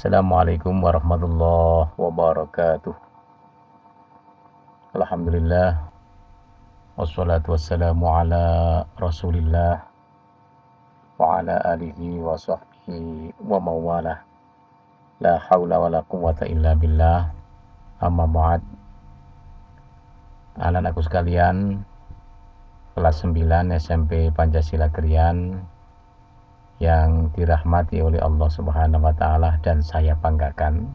Assalamualaikum warahmatullahi wabarakatuh. Alhamdulillah, wassalatu wassalamu ala rasulillah wa ala alihi wa sahbihi wa mawalah. La hawla wa la quwata illa billah. Amma ba'd. Anak-anakku sekalian, kelas 9 SMP Pancasila Krian yang dirahmati oleh Allah Subhanahu wa taala dan saya banggakan.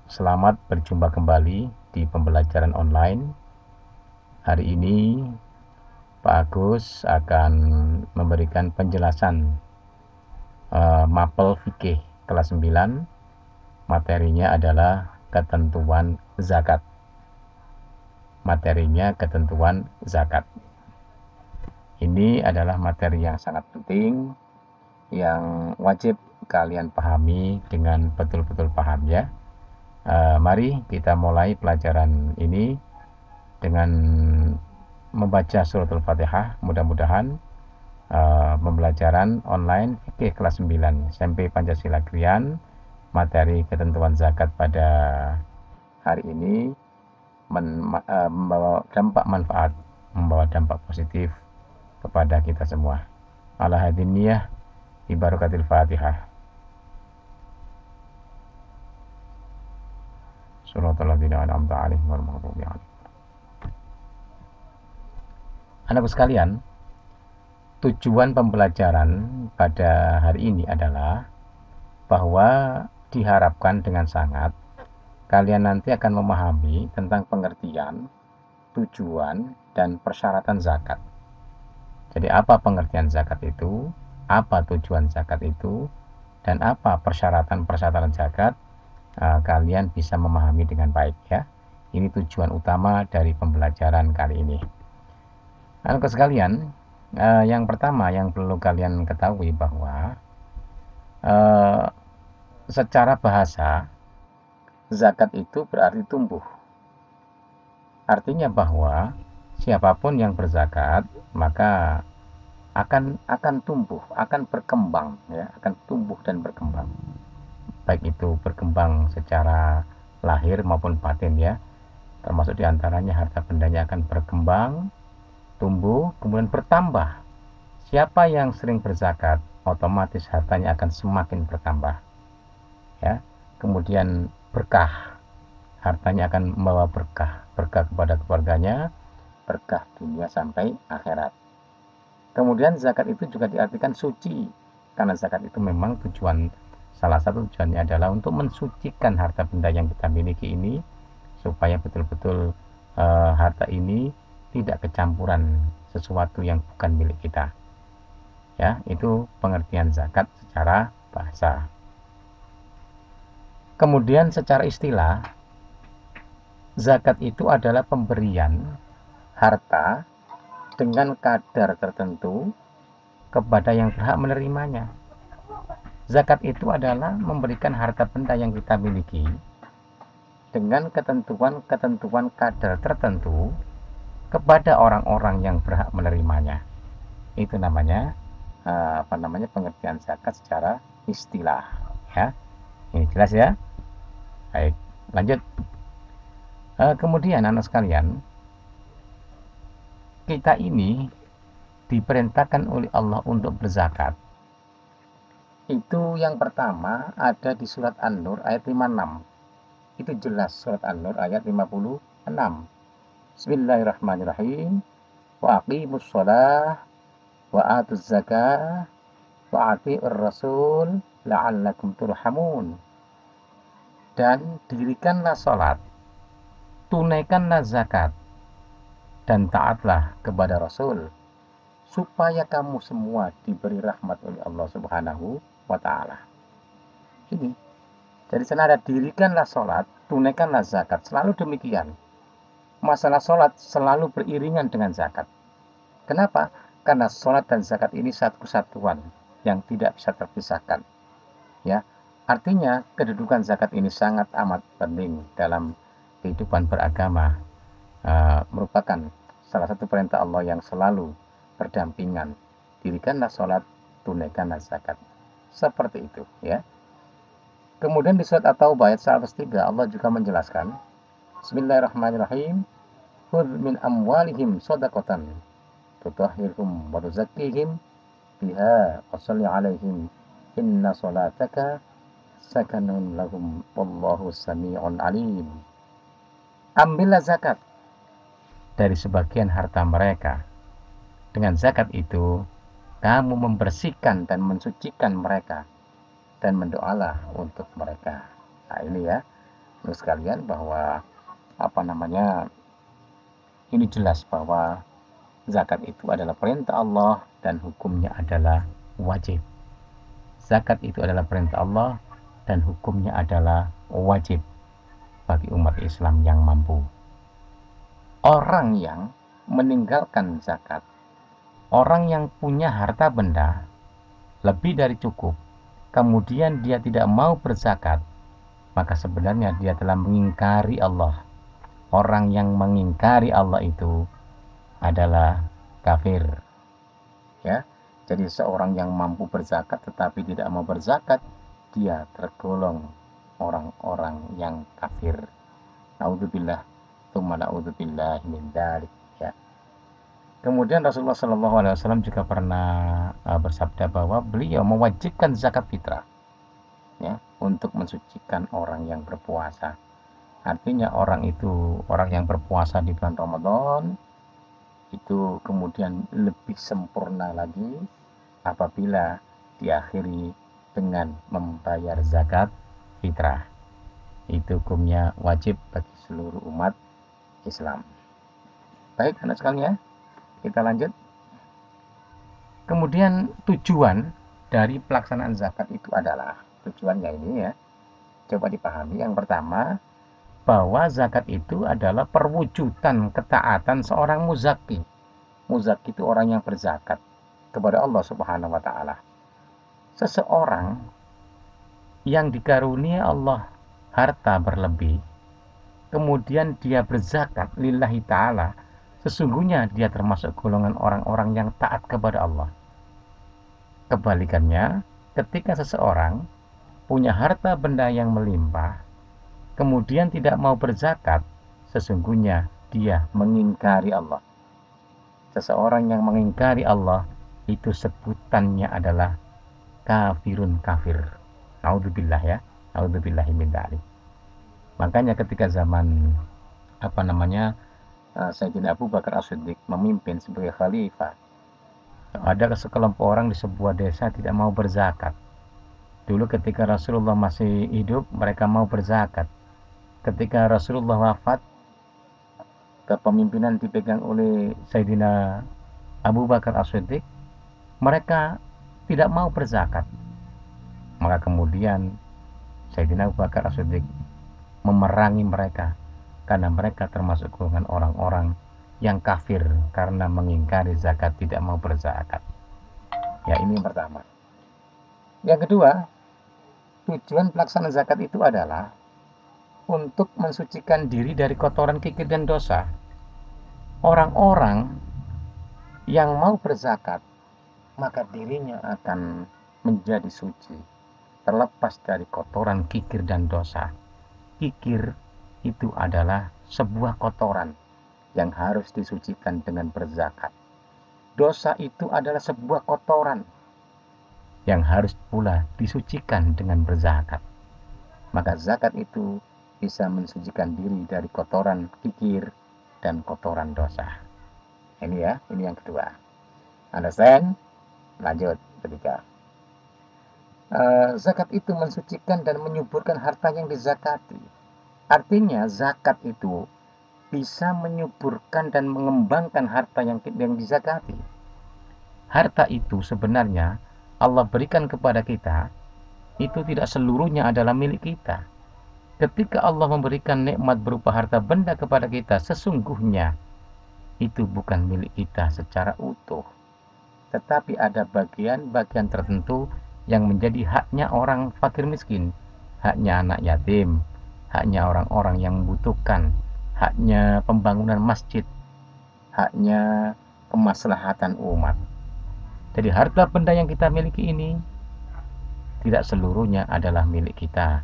Selamat berjumpa kembali di pembelajaran online. Hari ini Pak Agus akan memberikan penjelasan mapel fikih kelas 9. Materinya adalah ketentuan zakat. Ini adalah materi yang sangat penting, yang wajib kalian pahami dengan betul-betul paham ya. Mari kita mulai pelajaran ini dengan membaca suratul Fatihah. Mudah-mudahan pembelajaran online fikih kelas 9 SMP Pancasila Krian materi ketentuan zakat pada hari ini membawa dampak manfaat, membawa dampak positif kepada kita semua. Ala hadiniyah bi barakatil Fatihah. Suratul ladzina an'amta 'alaihim ghairil maghdubi 'alaihim. Anakku sekalian, tujuan pembelajaran pada hari ini adalah bahwa diharapkan dengan sangat kalian nanti akan memahami tentang pengertian, tujuan, dan persyaratan zakat. Jadi apa pengertian zakat itu, apa tujuan zakat itu, dan apa persyaratan zakat, kalian bisa memahami dengan baik ya. Ini tujuan utama dari pembelajaran kali ini. Anak sekalian, yang pertama yang perlu kalian ketahui bahwa secara bahasa zakat itu berarti tumbuh. Artinya bahwa siapapun yang berzakat maka akan tumbuh, akan berkembang ya, akan tumbuh dan berkembang. Baik itu berkembang secara lahir maupun batin ya. Termasuk diantaranya harta bendanya akan berkembang, tumbuh, kemudian bertambah. Siapa yang sering berzakat, otomatis hartanya akan semakin bertambah. Ya. Kemudian berkah, hartanya akan membawa berkah kepada keluarganya, berkah dunia sampai akhirat. Kemudian zakat itu juga diartikan suci, karena zakat itu memang salah satu tujuannya adalah untuk mensucikan harta benda yang kita miliki ini, supaya betul-betul harta ini tidak kecampuran sesuatu yang bukan milik kita. Ya, itu pengertian zakat secara bahasa. Kemudian secara istilah, zakat itu adalah pemberian harta dengan kadar tertentu kepada yang berhak menerimanya. Zakat itu adalah memberikan harta benda yang kita miliki dengan ketentuan kadar tertentu kepada orang-orang yang berhak menerimanya. Itu namanya pengertian zakat secara istilah ya. Ini jelas ya. Baik, lanjut. Kemudian anak sekalian, kita ini diperintahkan oleh Allah untuk berzakat. Itu yang pertama ada di surat An-Nur ayat 56. Itu jelas, surat An-Nur ayat 56. Bismillahirrahmanirrahim. Wa aqimus shalah wa atuz zakah wa ati'ur rasul la'allakum turhamun. Dan dirikanlah salat, tunaikanlah zakat, dan taatlah kepada Rasul, supaya kamu semua diberi rahmat oleh Allah Subhanahu wa ta'ala. Ini. Jadi sana ada dirikanlah sholat, tunaikanlah zakat. Selalu demikian. Masalah sholat selalu beriringan dengan zakat. Kenapa? Karena sholat dan zakat ini satu kesatuan yang tidak bisa terpisahkan. Ya, artinya kedudukan zakat ini sangat amat penting dalam kehidupan beragama. Merupakan salah satu perintah Allah yang selalu berdampingan. Dirikanlah sholat, tunaikanlah zakat. seperti itu ya. Kemudian di surat At-Taubah ayat 103 Allah juga menjelaskan, Bismillahirrahmanirrahim, khudz min amwalihim shadaqatan tutahhiruhum wa tuzakkihim biha wa shalli 'alaihim inna salataka sakanun lahum wallahu sami'un alim. Ambillah zakat dari sebagian harta mereka. Dengan zakat itu kamu membersihkan dan mensucikan mereka, dan mendoalah untuk mereka. Nah ini ya, terus sekalian, bahwa ini jelas bahwa zakat itu adalah perintah Allah dan hukumnya adalah wajib. Zakat itu adalah perintah Allah dan hukumnya adalah wajib bagi umat Islam yang mampu. Orang yang meninggalkan zakat, orang yang punya harta benda lebih dari cukup, kemudian dia tidak mau berzakat, maka sebenarnya dia telah mengingkari Allah. Orang yang mengingkari Allah itu adalah kafir. Ya, jadi seorang yang mampu berzakat tetapi tidak mau berzakat, dia tergolong orang-orang yang kafir. Naudzubillah, tsumma naudzubillah min dzalik. Ya. Kemudian Rasulullah SAW juga pernah bersabda bahwa beliau mewajibkan zakat fitrah, ya, untuk mensucikan orang yang berpuasa. Artinya orang yang berpuasa di bulan Ramadan itu kemudian lebih sempurna lagi apabila diakhiri dengan membayar zakat fitrah. Itu hukumnya wajib bagi seluruh umat Islam. Baik, anak sekalian, kita lanjut. Kemudian tujuan dari pelaksanaan zakat itu adalah, tujuannya ini ya, coba dipahami. Yang pertama, bahwa zakat itu adalah perwujudan ketaatan seorang muzaki. Muzaki itu orang yang berzakat kepada Allah Subhanahu wa taala. Seseorang yang dikaruniai Allah harta berlebih, kemudian dia berzakat lillahi taala, sesungguhnya dia termasuk golongan orang-orang yang taat kepada Allah. Kebalikannya, ketika seseorang punya harta benda yang melimpah, kemudian tidak mau berzakat, sesungguhnya dia mengingkari Allah. Seseorang yang mengingkari Allah itu sebutannya adalah kafirun kafir. Naudzubillah ya, naudzubillahi min dzalik. Makanya ketika zaman Sayyidina Abu Bakar As-Siddiq memimpin sebagai khalifah, ada sekelompok orang di sebuah desa tidak mau berzakat. Dulu ketika Rasulullah masih hidup, mereka mau berzakat. Ketika Rasulullah wafat, kepemimpinan dipegang oleh Sayyidina Abu Bakar As-Siddiq, mereka tidak mau berzakat. Maka kemudian Sayyidina Abu Bakar As-Siddiq memerangi mereka, karena mereka termasuk golongan orang-orang yang kafir karena mengingkari zakat, tidak mau berzakat. Ya, ini yang pertama. Yang kedua, tujuan pelaksanaan zakat itu adalah untuk mensucikan diri dari kotoran kikir dan dosa. Orang-orang yang mau berzakat, maka dirinya akan menjadi suci, terlepas dari kotoran kikir dan dosa. Kikir itu adalah sebuah kotoran yang harus disucikan dengan berzakat. Dosa itu adalah sebuah kotoran yang harus pula disucikan dengan berzakat. Maka zakat itu bisa mensucikan diri dari kotoran kikir dan kotoran dosa. Ini ya, ini yang kedua. Understand? Lanjut, ketiga. Zakat itu mensucikan dan menyuburkan harta yang dizakati. Artinya zakat itu bisa menyuburkan dan mengembangkan harta yang dizakati. Harta itu sebenarnya Allah berikan kepada kita, itu tidak seluruhnya adalah milik kita. Ketika Allah memberikan nikmat berupa harta benda kepada kita, sesungguhnya itu bukan milik kita secara utuh, tetapi ada bagian-bagian tertentu yang menjadi haknya orang fakir miskin, haknya anak yatim, haknya orang-orang yang membutuhkan, haknya pembangunan masjid, haknya kemaslahatan umat. Jadi harta benda yang kita miliki ini tidak seluruhnya adalah milik kita.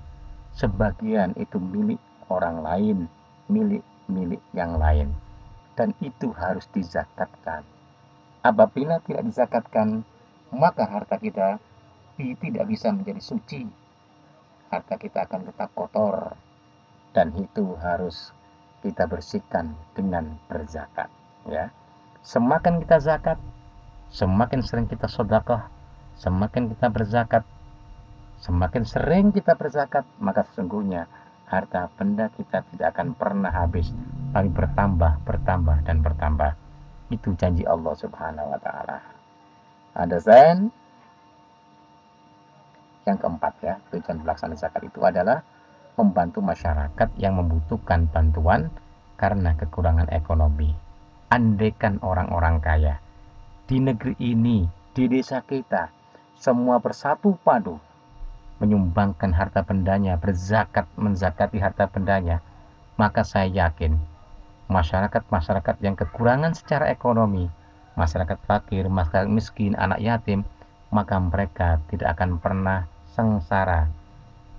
Sebagian itu milik orang lain, milik yang lain. Dan itu harus dizakatkan. Apabila tidak dizakatkan, maka harta kita tidak bisa menjadi suci. Harta kita akan tetap kotor. Dan itu harus kita bersihkan dengan berzakat. Ya. Semakin kita zakat, semakin sering kita sedekah, semakin kita berzakat, semakin sering kita berzakat, maka sesungguhnya harta benda kita tidak akan pernah habis, tapi bertambah, bertambah, dan bertambah. Itu janji Allah Subhanahu wa Ta'ala. Understand? Yang keempat ya, tujuan pelaksanaan zakat itu adalah membantu masyarakat yang membutuhkan bantuan karena kekurangan ekonomi. Andaikan orang-orang kaya di negeri ini, di desa kita, semua bersatu padu menyumbangkan harta bendanya, berzakat, menzakati harta bendanya, maka saya yakin masyarakat-masyarakat yang kekurangan secara ekonomi, masyarakat fakir, masyarakat miskin, anak yatim, maka mereka tidak akan pernah sengsara.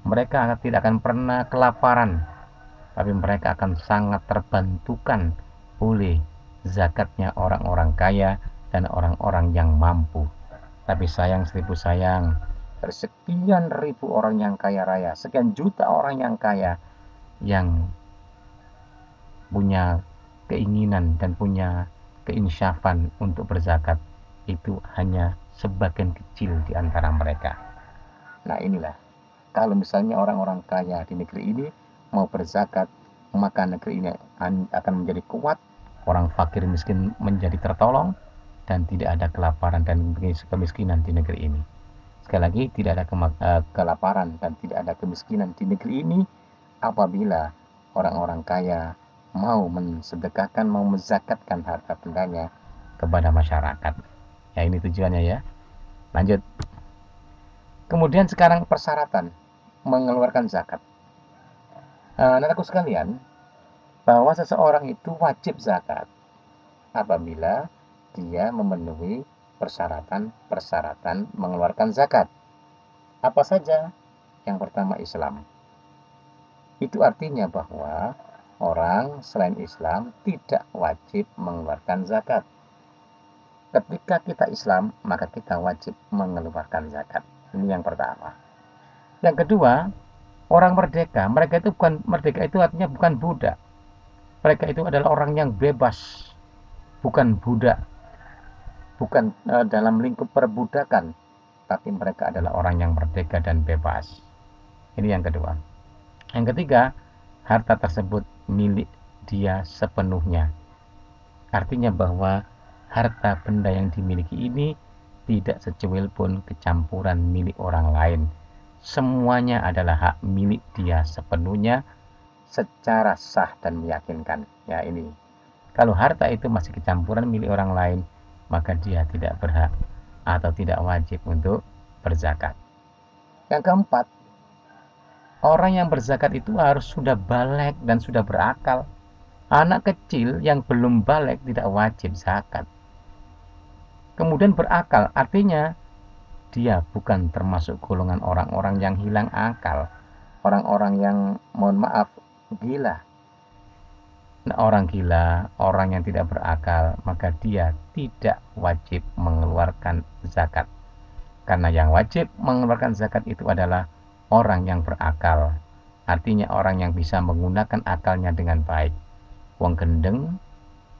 Mereka tidak akan pernah kelaparan, tapi mereka akan sangat terbantukan oleh zakatnya orang-orang kaya dan orang-orang yang mampu. Tapi sayang seribu sayang, sekian ribu orang yang kaya raya, sekian juta orang yang kaya yang punya keinginan dan punya keinsyafan untuk berzakat, itu hanya sebagian kecil di antara mereka. Nah inilah, kalau misalnya orang-orang kaya di negeri ini mau berzakat, maka negeri ini akan menjadi kuat, orang fakir miskin menjadi tertolong, dan tidak ada kelaparan dan kemiskinan di negeri ini. Sekali lagi, tidak ada kelaparan dan tidak ada kemiskinan di negeri ini apabila orang-orang kaya mau mensedekahkan, mau menzakatkan harta bendanya kepada masyarakat. Ya, ini tujuannya ya. Lanjut. Kemudian sekarang persyaratan mengeluarkan zakat. Anak-anakku sekalian, bahwa seseorang itu wajib zakat apabila dia memenuhi persyaratan-persyaratan mengeluarkan zakat. Apa saja? Yang pertama, Islam. Itu artinya bahwa orang selain Islam tidak wajib mengeluarkan zakat. Ketika kita Islam, maka kita wajib mengeluarkan zakat. Ini yang pertama. Yang kedua, orang merdeka. Mereka itu bukan merdeka, itu artinya bukan budak. Mereka itu adalah orang yang bebas, bukan budak, bukan dalam lingkup perbudakan, tapi mereka adalah orang yang merdeka dan bebas. Ini yang kedua. Yang ketiga, harta tersebut milik dia sepenuhnya. Artinya bahwa harta benda yang dimiliki ini tidak secuil pun kecampuran milik orang lain. Semuanya adalah hak milik dia sepenuhnya secara sah dan meyakinkan. Ya ini. Kalau harta itu masih kecampuran milik orang lain, maka dia tidak berhak atau tidak wajib untuk berzakat. Yang keempat, orang yang berzakat itu harus sudah baligh dan sudah berakal. Anak kecil yang belum baligh tidak wajib zakat. Kemudian berakal, artinya dia bukan termasuk golongan orang-orang yang hilang akal. Orang-orang yang, mohon maaf, gila. Nah, orang gila, orang yang tidak berakal, maka dia tidak wajib mengeluarkan zakat. Karena yang wajib mengeluarkan zakat itu adalah orang yang berakal. Artinya orang yang bisa menggunakan akalnya dengan baik. Wong gendeng,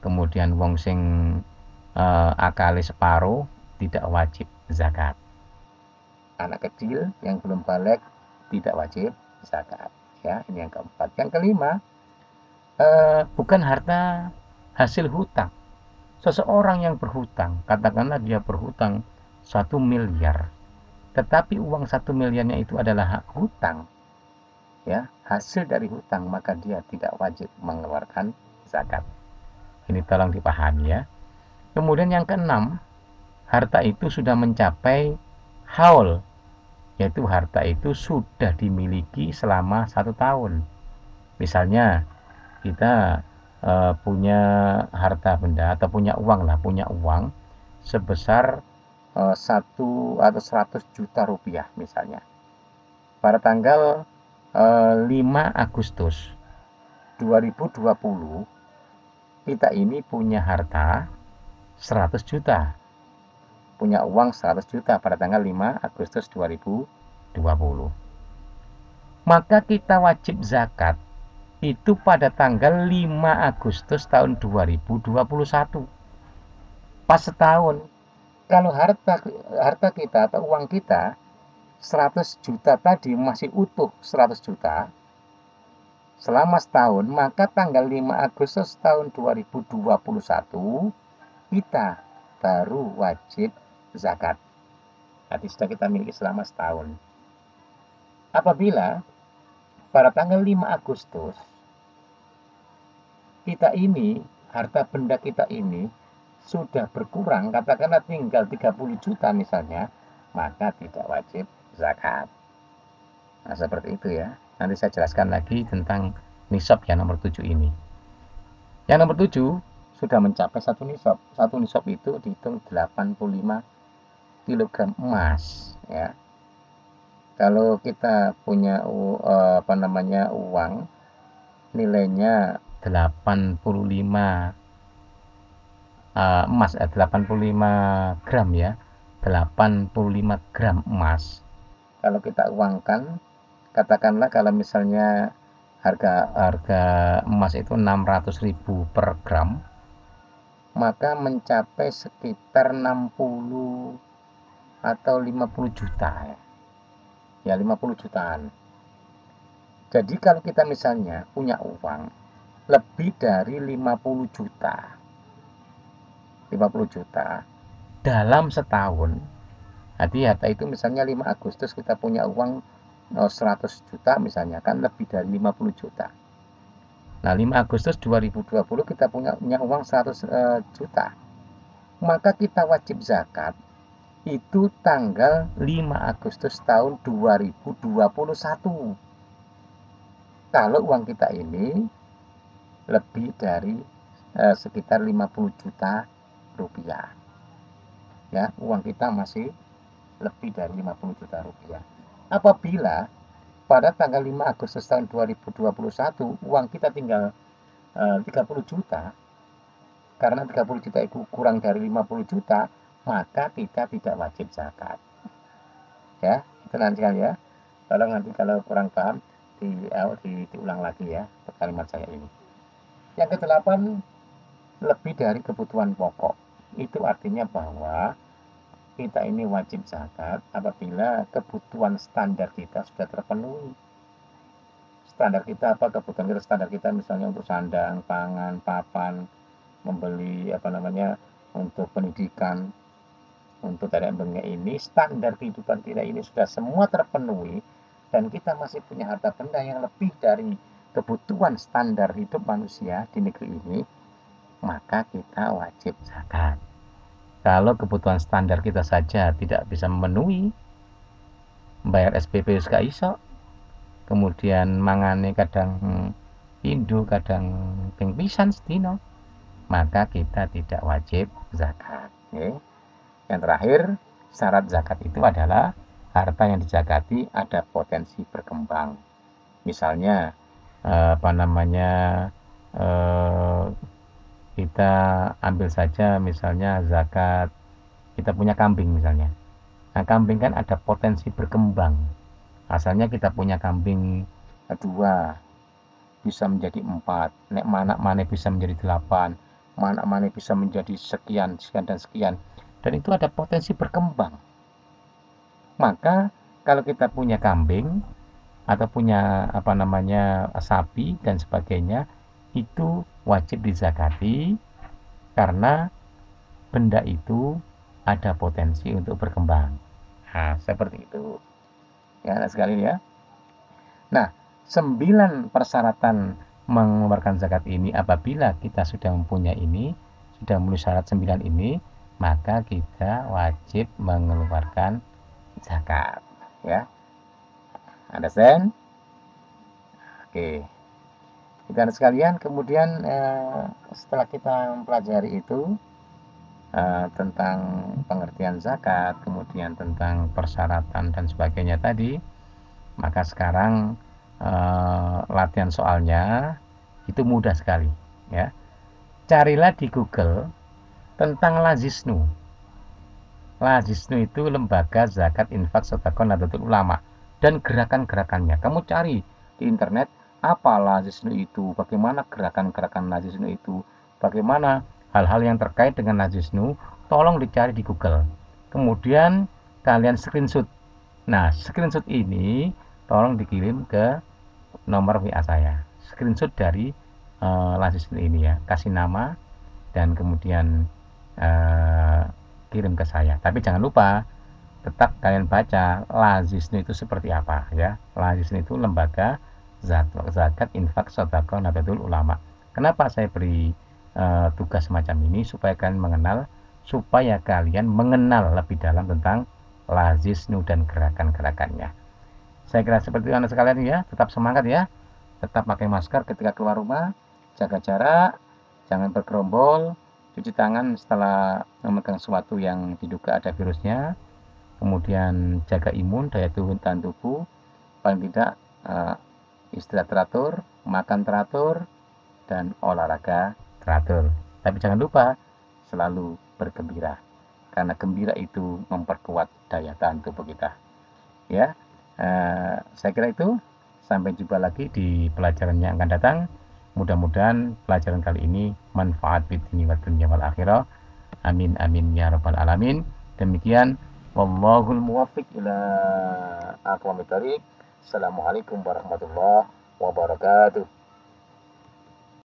kemudian wong sing akali separuh tidak wajib zakat. Anak kecil yang belum baligh tidak wajib zakat. Ya, ini yang keempat. Yang kelima, bukan harta hasil hutang. Seseorang yang berhutang, katakanlah dia berhutang 1 miliar, tetapi uang 1 miliarnya itu adalah hak hutang, ya, hasil dari hutang, maka dia tidak wajib mengeluarkan zakat. Ini tolong dipahami ya. Kemudian yang keenam, harta itu sudah mencapai haul, yaitu harta itu sudah dimiliki selama 1 tahun. Misalnya kita punya harta benda atau punya uang sebesar 1 atau 100 juta rupiah misalnya. Pada tanggal 5 Agustus 2020 kita ini punya harta 100 juta, punya uang 100 juta pada tanggal 5 Agustus 2020. Maka kita wajib zakat itu pada tanggal 5 Agustus tahun 2021. Pas setahun. Kalau harta kita atau uang kita 100 juta tadi masih utuh 100 juta selama setahun, maka tanggal 5 Agustus tahun 2021 kita baru wajib zakat. Nanti sudah kita miliki selama setahun. Apabila pada tanggal 5 Agustus kita ini, harta benda kita ini sudah berkurang, katakanlah tinggal 30 juta misalnya, maka tidak wajib zakat. Nah, seperti itu ya. Nanti saya jelaskan lagi tentang nisab yang nomor 7 ini. Yang nomor 7 sudah mencapai satu nisab. Satu nisab itu dihitung 85 kg emas ya. Kalau kita punya uang nilainya 85 emas 85 gram ya. 85 gram emas. Kalau kita uangkan, katakanlah kalau misalnya harga emas itu 600.000 per gram, maka mencapai sekitar 60 atau 50 juta ya. Ya 50 jutaan. Jadi kalau kita misalnya punya uang lebih dari 50 juta 50 juta dalam setahun, jadi harta itu misalnya 5 Agustus kita punya uang 100 juta misalnya, kan lebih dari 50 juta. Nah 5 Agustus 2020 kita punya uang 100 juta, maka kita wajib zakat itu tanggal 5 Agustus tahun 2021. Kalau uang kita ini lebih dari sekitar 50 juta rupiah. Ya, uang kita masih lebih dari 50 juta rupiah. Apabila pada tanggal 5 Agustus tahun 2021 uang kita tinggal 30 juta, karena 30 juta itu kurang dari 50 juta, maka kita tidak wajib zakat. Ya, tenang sekali ya. Tolong nanti kalau kurang paham diulang lagi ya kalimat saya ini. Yang kedelapan, lebih dari kebutuhan pokok. Itu artinya bahwa kita ini wajib zakat apabila kebutuhan standar kita sudah terpenuhi. Standar kita apa? Kebutuhan kita standar kita misalnya untuk sandang, pangan, papan, membeli untuk pendidikan, untuk dari bengek ini, standar kehidupan kita ini sudah semua terpenuhi, dan kita masih punya harta benda yang lebih dari kebutuhan standar hidup manusia di negeri ini, maka kita wajib zakat. Kalau kebutuhan standar kita saja tidak bisa memenuhi, bayar SPP juga iso, kemudian mangane kadang pindu, kadang ping pisan sedina, maka kita tidak wajib zakat. Yang terakhir, syarat zakat itu adalah harta yang dizakati ada potensi berkembang. Misalnya kita ambil saja misalnya zakat, kita punya kambing misalnya. Nah, kambing kan ada potensi berkembang. Asalnya kita punya kambing 2 bisa menjadi 4, nek mana bisa menjadi 8, mana bisa menjadi sekian dan sekian, dan itu ada potensi berkembang. Maka kalau kita punya kambing atau punya sapi dan sebagainya, itu wajib dizakati karena benda itu ada potensi untuk berkembang. Nah, seperti itu ya sekali ya. Nah, 9 persyaratan mengeluarkan zakat ini, apabila kita sudah mempunyai ini, sudah memenuhi syarat 9 ini, maka kita wajib mengeluarkan zakat ya. Understand? Oke. Kita sekalian, kemudian setelah kita mempelajari itu, tentang pengertian zakat, kemudian tentang persyaratan dan sebagainya tadi, maka sekarang latihan soalnya itu mudah sekali, ya. Carilah di Google tentang Lazisnu. Lazisnu itu lembaga zakat, infak, sedekah, Nahdlatul Ulama dan gerakan-gerakannya. Kamu cari di internet apa Lazisnu itu, bagaimana gerakan-gerakan Lazisnu itu, bagaimana hal-hal yang terkait dengan Lazisnu, tolong dicari di Google. Kemudian kalian screenshot. Nah, screenshot ini tolong dikirim ke nomor WA saya. Screenshot dari Lazisnu ini ya, kasih nama dan kemudian eh, kirim ke saya. Tapi jangan lupa tetap kalian baca Lazisnu itu seperti apa ya. Lazisnu itu lembaga zakat, infak, sedekah, Nahdlatul Ulama. Kenapa saya beri tugas semacam ini supaya kalian mengenal lebih dalam tentang Lazisnu dan gerakan-gerakannya. Saya kira seperti itu anak sekalian ya. Tetap semangat ya. Tetap pakai masker ketika keluar rumah, jaga jarak, jangan bergerombol, cuci tangan setelah memegang sesuatu yang diduga ada virusnya, kemudian jaga imun, daya tahan tubuh, paling tidak istirahat teratur, makan teratur, dan olahraga teratur. Tapi jangan lupa selalu bergembira, karena gembira itu memperkuat daya tahan tubuh kita. Ya, saya kira itu. Sampai jumpa lagi di pelajaran yang akan datang. Mudah-mudahan pelajaran kali ini manfaat fid dunya wad dunya wal akhirah. Amin amin ya rabbal alamin. Demikian wallahul muwaffiq ila aqwamit thoriq. Assalamualaikum warahmatullahi wabarakatuh.